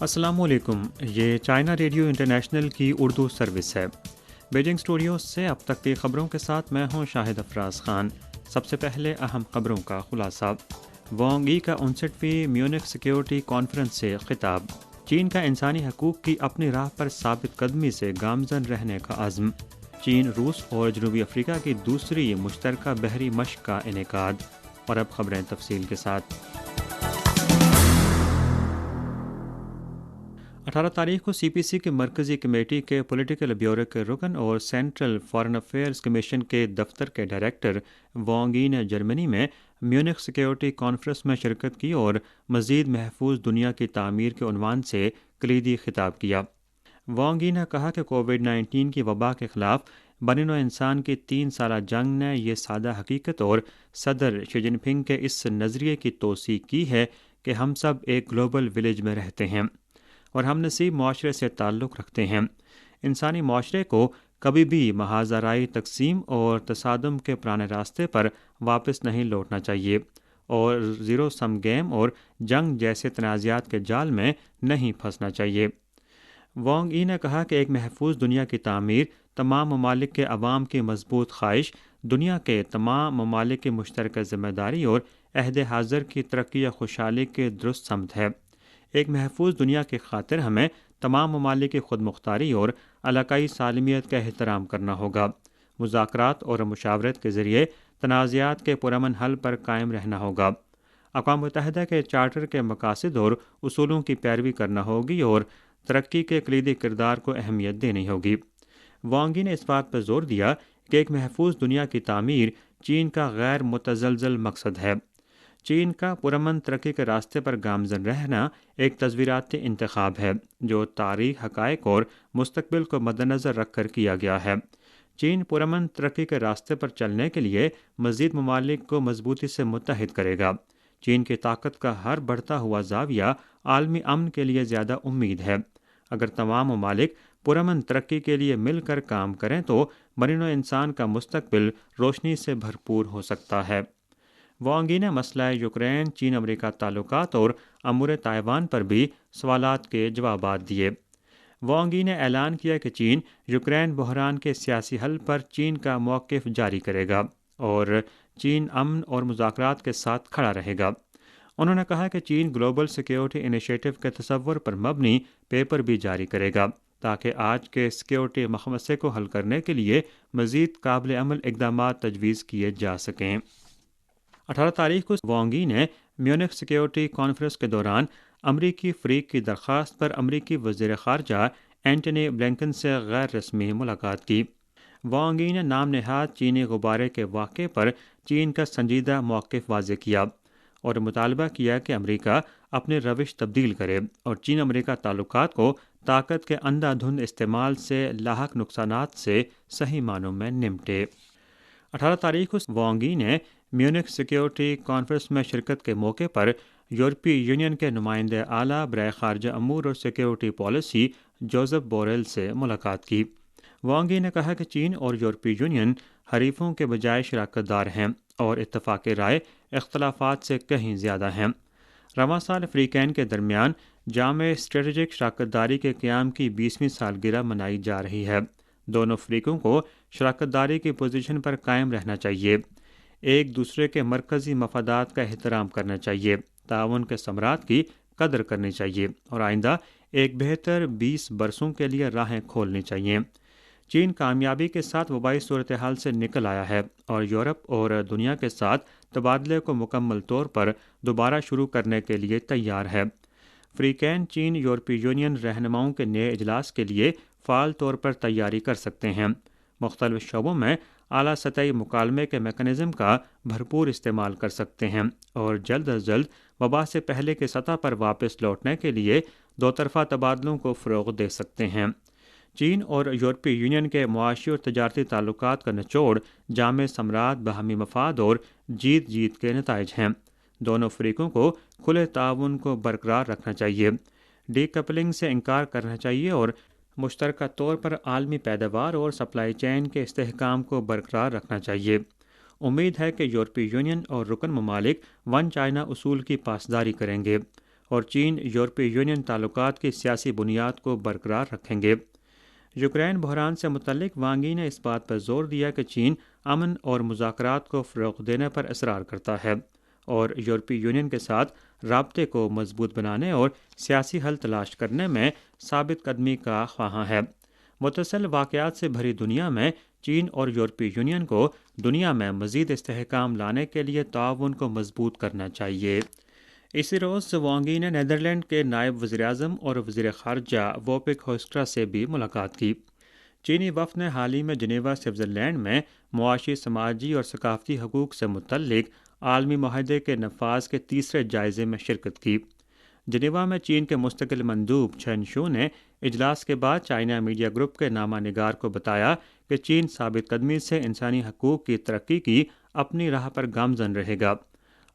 السلام علیکم، یہ چائنا ریڈیو انٹرنیشنل کی اردو سروس ہے۔ بیجنگ اسٹوڈیوز سے اب تک کی خبروں کے ساتھ میں ہوں شاہد افراز خان۔ سب سے پہلے اہم خبروں کا خلاصہ۔ وانگ ای کا 59ویں میونخ سیکیورٹی کانفرنس سے خطاب۔ چین کا انسانی حقوق کی اپنی راہ پر ثابت قدمی سے گامزن رہنے کا عزم۔ چین، روس اور جنوبی افریقہ کی دوسری مشترکہ بحری مشق کا انعقاد۔ اور اب خبریں تفصیل کے ساتھ۔ 18 تاریخ کو سی پی سی کی مرکزی کمیٹی کے پولیٹیکل بیورو کے رکن اور سینٹرل فارن افیئرز کمیشن کے دفتر کے ڈائریکٹر وانگ ای نے جرمنی میں میونخ سیکیورٹی کانفرنس میں شرکت کی اور مزید محفوظ دنیا کی تعمیر کے عنوان سے کلیدی خطاب کیا۔ وانگ ای نے کہا کہ کووڈ-19 کی وبا کے خلاف بنی نوع انسان کی 3 سالہ جنگ نے یہ سادہ حقیقت اور صدر شی جن پنگ کے اس نظریے کی توثیق کی ہے کہ ہم سب ایک گلوبل ولیج میں رہتے ہیں اور ہم نسیب معاشرے سے تعلق رکھتے ہیں۔ انسانی معاشرے کو کبھی بھی محاذ آرائی تقسیم اور تصادم کے پرانے راستے پر واپس نہیں لوٹنا چاہیے اور زیرو سم گیم اور جنگ جیسے تنازعات کے جال میں نہیں پھنسنا چاہیے۔ وانگ ای نے کہا کہ ایک محفوظ دنیا کی تعمیر تمام ممالک کے عوام کی مضبوط خواہش، دنیا کے تمام ممالک کی مشترکہ ذمہ داری اور عہد حاضر کی ترقی و خوشحالی کے درست سمت ہے۔ ایک محفوظ دنیا کی خاطر ہمیں تمام ممالک کی خود مختاری اور علاقائی سالمیت کا احترام کرنا ہوگا۔ مذاکرات اور مشاورت کے ذریعے تنازعات کے پرامن حل پر قائم رہنا ہوگا۔ اقوام متحدہ کے چارٹر کے مقاصد اور اصولوں کی پیروی کرنا ہوگی اور ترقی کے کلیدی کردار کو اہمیت دینی ہوگی۔ وانگ ای نے اس بات پر زور دیا کہ ایک محفوظ دنیا کی تعمیر چین کا غیر متزلزل مقصد ہے۔ چین کا پرامن ترقی کے راستے پر گامزن رہنا ایک تصویراتی انتخاب ہے جو تاریخ، حقائق اور مستقبل کو مد نظر رکھ کر کیا گیا ہے۔ چین پرامن ترقی کے راستے پر چلنے کے لیے مزید ممالک کو مضبوطی سے متحد کرے گا۔ چین کی طاقت کا ہر بڑھتا ہوا زاویہ عالمی امن کے لیے زیادہ امید ہے۔ اگر تمام ممالک پرامن ترقی کے لیے مل کر کام کریں تو بنی نوع انسان کا مستقبل روشنی سے بھرپور ہو سکتا ہے۔ وانگ ای نے مسئلہ یوکرین، چین امریکہ تعلقات اور امور تائیوان پر بھی سوالات کے جوابات دیے۔ وانگ ای نے اعلان کیا کہ چین یوکرین بحران کے سیاسی حل پر چین کا موقف جاری کرے گا اور چین امن اور مذاکرات کے ساتھ کھڑا رہے گا۔ انہوں نے کہا کہ چین گلوبل سیکیورٹی انیشیٹو کے تصور پر مبنی پیپر بھی جاری کرے گا تاکہ آج کے سیکیورٹی مسئلے کو حل کرنے کے لیے مزید قابل عمل اقدامات تجویز کیے جا سکیں۔ 18 تاریخ کو وانگ ای نے میونخ سیکیورٹی کانفرنس کے دوران امریکی فریق کی درخواست پر امریکی وزیر خارجہ اینٹنی بلنکن سے غیر رسمی ملاقات کی۔ وانگ ای نے نام نہاد چینی غبارے کے واقعے پر چین کا سنجیدہ موقف واضح کیا اور مطالبہ کیا کہ امریکہ اپنی روش تبدیل کرے اور چین امریکہ تعلقات کو طاقت کے اندھا دھند استعمال سے لاحق نقصانات سے صحیح معنوں میں نمٹے۔ 18 تاریخ کو وانگ ای نے میونخ سیکیورٹی کانفرنس میں شرکت کے موقع پر یورپی یونین کے نمائندے اعلیٰ برائے خارجہ امور اور سیکیورٹی پالیسی جوزف بوریل سے ملاقات کی۔ وانگ ای نے کہا کہ چین اور یورپی یونین حریفوں کے بجائے شراکت دار ہیں اور اتفاق رائے اختلافات سے کہیں زیادہ ہیں۔ رواں سال فریقین کے درمیان جامع اسٹریٹجک شراکت داری کے قیام کی 20ویں سالگرہ منائی جا رہی ہے۔ دونوں فریقوں کو شراکت داری کی پوزیشن پر قائم رہنا چاہیے، ایک دوسرے کے مرکزی مفادات کا احترام کرنا چاہیے، تعاون کے ثمرات کی قدر کرنی چاہیے اور آئندہ ایک بہتر 20 برسوں کے لیے راہیں کھولنی چاہیے۔ چین کامیابی کے ساتھ وبائی صورتحال سے نکل آیا ہے اور یورپ اور دنیا کے ساتھ تبادلے کو مکمل طور پر دوبارہ شروع کرنے کے لیے تیار ہے۔ فریقین چین یورپی یونین رہنماؤں کے نئے اجلاس کے لیے فعال طور پر تیاری کر سکتے ہیں، مختلف شعبوں میں اعلیٰ سطحی مکالمے کے میکانزم کا بھرپور استعمال کر سکتے ہیں اور جلد از جلد وبا سے پہلے کی سطح پر واپس لوٹنے کے لیے دو طرفہ تبادلوں کو فروغ دے سکتے ہیں۔ چین اور یورپی یونین کے معاشی اور تجارتی تعلقات کا نچوڑ جامع ثمرات، باہمی مفاد اور جیت جیت کے نتائج ہیں۔ دونوں فریقوں کو کھلے تعاون کو برقرار رکھنا چاہیے، ڈی کپلنگ سے انکار کرنا چاہیے اور مشترکہ طور پر عالمی پیداوار اور سپلائی چین کے استحکام کو برقرار رکھنا چاہیے۔ امید ہے کہ یورپی یونین اور رکن ممالک ون چائنا اصول کی پاسداری کریں گے اور چین یورپی یونین تعلقات کی سیاسی بنیاد کو برقرار رکھیں گے۔ یوکرین بحران سے متعلق وانگ ای نے اس بات پر زور دیا کہ چین امن اور مذاکرات کو فروغ دینے پر اصرار کرتا ہے اور یورپی یونین کے ساتھ رابطے کو مضبوط بنانے اور سیاسی حل تلاش کرنے میں ثابت قدمی کا خواہاں ہے۔ متصل واقعات سے بھری دنیا میں چین اور یورپی یونین کو دنیا میں مزید استحکام لانے کے لیے تعاون کو مضبوط کرنا چاہیے۔ اسی روز وانگ ای نے نیدرلینڈ کے نائب وزیر اعظم اور وزیر خارجہ ووپک ہوسٹرا سے بھی ملاقات کی۔ چینی وفد نے حال ہی میں جنیوا سوئٹزرلینڈ میں معاشی، سماجی اور ثقافتی حقوق سے متعلق عالمی معاہدے کے نفاذ کے تیسرے جائزے میں شرکت کی۔ جنیوا میں چین کے مستقل مندوب چھن شو نے اجلاس کے بعد چائنا میڈیا گروپ کے نامہ نگار کو بتایا کہ چین ثابت قدمی سے انسانی حقوق کی ترقی کی اپنی راہ پر گامزن رہے گا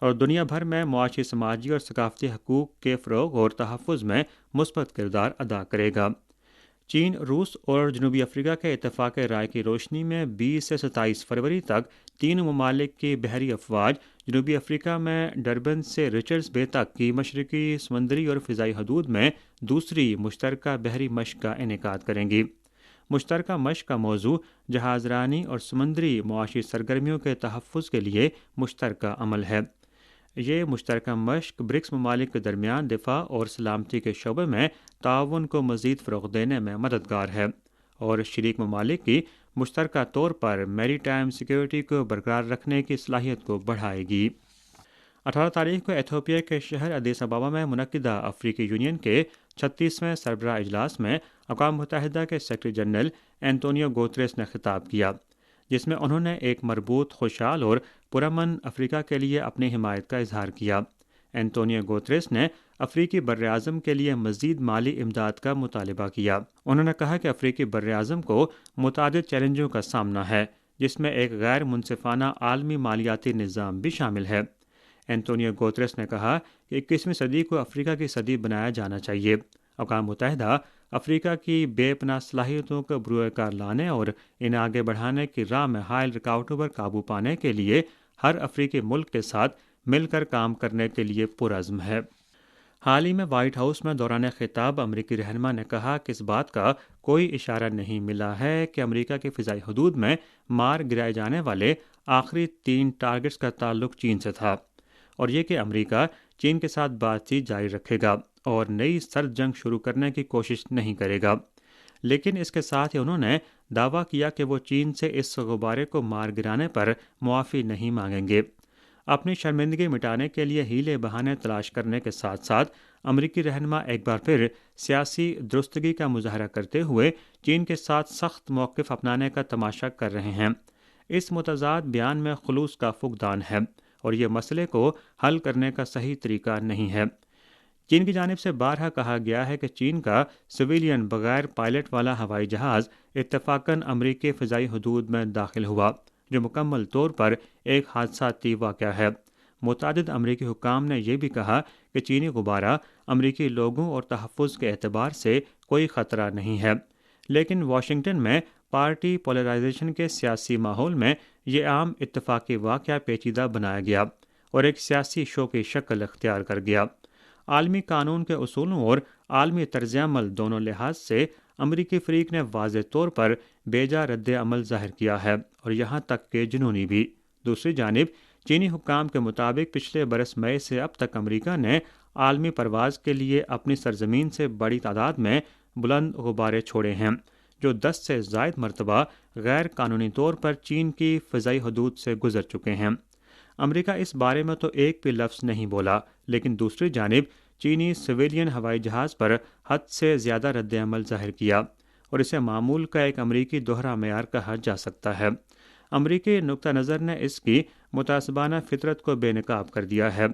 اور دنیا بھر میں معاشی، سماجی اور ثقافتی حقوق کے فروغ اور تحفظ میں مثبت کردار ادا کرے گا۔ چین، روس اور جنوبی افریقہ کے اتفاق رائے کی روشنی میں 20 سے 27 فروری تک تینوں ممالک کی بحری افواج جنوبی افریقہ میں ڈربن سے ریچرڈز بے تک کی مشرقی سمندری اور فضائی حدود میں دوسری مشترکہ بحری مشق کا انعقاد کریں گی۔ مشترکہ مشق کا موضوع جہاز رانی اور سمندری معاشی سرگرمیوں کے تحفظ کے لیے مشترکہ عمل ہے۔ یہ مشترکہ مشق برکس ممالک کے درمیان دفاع اور سلامتی کے شعبے میں تعاون کو مزید فروغ دینے میں مددگار ہے اور شریک ممالک کی مشترکہ طور پر میری ٹائم سیکیورٹی کو برقرار رکھنے کی صلاحیت کو بڑھائے گی۔ 18 تاریخ کو ایتھوپیا کے شہر ادیس ابابا میں منعقدہ افریقی یونین کے 36ویں سربراہ اجلاس میں اقوام متحدہ کے سیکرٹری جنرل اینٹونیو گوتریس نے خطاب کیا، جس میں انہوں نے ایک مربوط، خوشحال اور پرامن افریقہ کے لیے اپنی حمایت کا اظہار کیا۔ اینٹونیو گوتریس نے افریقی براعظم کے لیے مزید مالی امداد کا مطالبہ کیا۔ انہوں نے کہا کہ افریقی براعظم کو متعدد چیلنجوں کا سامنا ہے، جس میں ایک غیر منصفانہ عالمی مالیاتی نظام بھی شامل ہے۔ اینٹونیو گوتریس نے کہا کہ 21ویں صدی کو افریقہ کی صدی بنایا جانا چاہیے۔ اقوام متحدہ افریقہ کی بے پناہ صلاحیتوں کو بروئے کار لانے اور انہیں آگے بڑھانے کی راہ میں حائل رکاوٹوں پر قابو پانے کے لیے ہر افریقی ملک کے ساتھ مل کر کام کرنے کے لیے پرعزم ہے۔ حال ہی میں وائٹ ہاؤس میں دوران خطاب امریکی رہنما نے کہا کہ اس بات کا کوئی اشارہ نہیں ملا ہے کہ امریکہ کی فضائی حدود میں مار گرائے جانے والے آخری 3 ٹارگٹس کا تعلق چین سے تھا، اور یہ کہ امریکہ چین کے ساتھ بات چیت جاری رکھے گا اور نئی سرد جنگ شروع کرنے کی کوشش نہیں کرے گا۔ لیکن اس کے ساتھ ہی انہوں نے دعویٰ کیا کہ وہ چین سے اس غبارے کو مار گرانے پر معافی نہیں مانگیں گے۔ اپنی شرمندگی مٹانے کے لیے ہیلے بہانے تلاش کرنے کے ساتھ ساتھ امریکی رہنما ایک بار پھر سیاسی درستگی کا مظاہرہ کرتے ہوئے چین کے ساتھ سخت موقف اپنانے کا تماشا کر رہے ہیں۔ اس متضاد بیان میں خلوص کا فقدان ہے اور یہ مسئلے کو حل کرنے کا صحیح طریقہ نہیں ہے۔ چین کی جانب سے بارہا کہا گیا ہے کہ چین کا سویلین بغیر پائلٹ والا ہوائی جہاز اتفاقاً امریکی فضائی حدود میں داخل ہوا، جو مکمل طور پر ایک حادثاتی واقعہ ہے۔ متعدد امریکی حکام نے یہ بھی کہا کہ چینی غبارہ امریکی لوگوں اور تحفظ کے اعتبار سے کوئی خطرہ نہیں ہے، لیکن واشنگٹن میں پارٹی پولرائزیشن کے سیاسی ماحول میں یہ عام اتفاقی واقعہ پیچیدہ بنایا گیا اور ایک سیاسی شو کی شکل اختیار کر گیا۔ عالمی قانون کے اصولوں اور عالمی طرز عمل دونوں لحاظ سے امریکی فریق نے واضح طور پر بیجا رد عمل ظاہر کیا ہے اور یہاں تک کہ جنونی بھی۔ دوسری جانب چینی حکام کے مطابق پچھلے برس مئی سے اب تک امریکہ نے عالمی پرواز کے لیے اپنی سرزمین سے بڑی تعداد میں بلند غبارے چھوڑے ہیں، جو 10 سے زائد مرتبہ غیر قانونی طور پر چین کی فضائی حدود سے گزر چکے ہیں۔ امریکہ اس بارے میں تو ایک بھی لفظ نہیں بولا، لیکن دوسری جانب چینی سویلین ہوائی جہاز پر حد سے زیادہ رد عمل ظاہر کیا اور اسے معمول کا ایک امریکی دوہرا معیار کہا جا سکتا ہے۔ امریکی نقطہ نظر نے اس کی متعصبانہ فطرت کو بے نقاب کر دیا ہے۔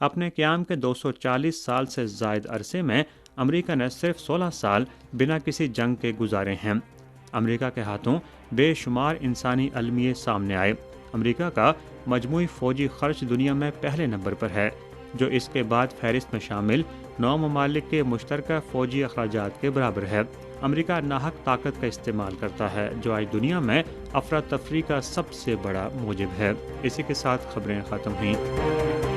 اپنے قیام کے 240 سال سے زائد عرصے میں امریکہ نے صرف 16 سال بنا کسی جنگ کے گزارے ہیں۔ امریکہ کے ہاتھوں بے شمار انسانی المیے سامنے آئے۔ امریکہ کا مجموعی فوجی خرچ دنیا میں پہلے نمبر پر ہے، جو اس کے بعد فہرست میں شامل 9 ممالک کے مشترکہ فوجی اخراجات کے برابر ہے۔ امریکہ ناحق طاقت کا استعمال کرتا ہے، جو آج دنیا میں افراتفری کا سب سے بڑا موجب ہے۔ اسی کے ساتھ خبریں ختم ہوئیں۔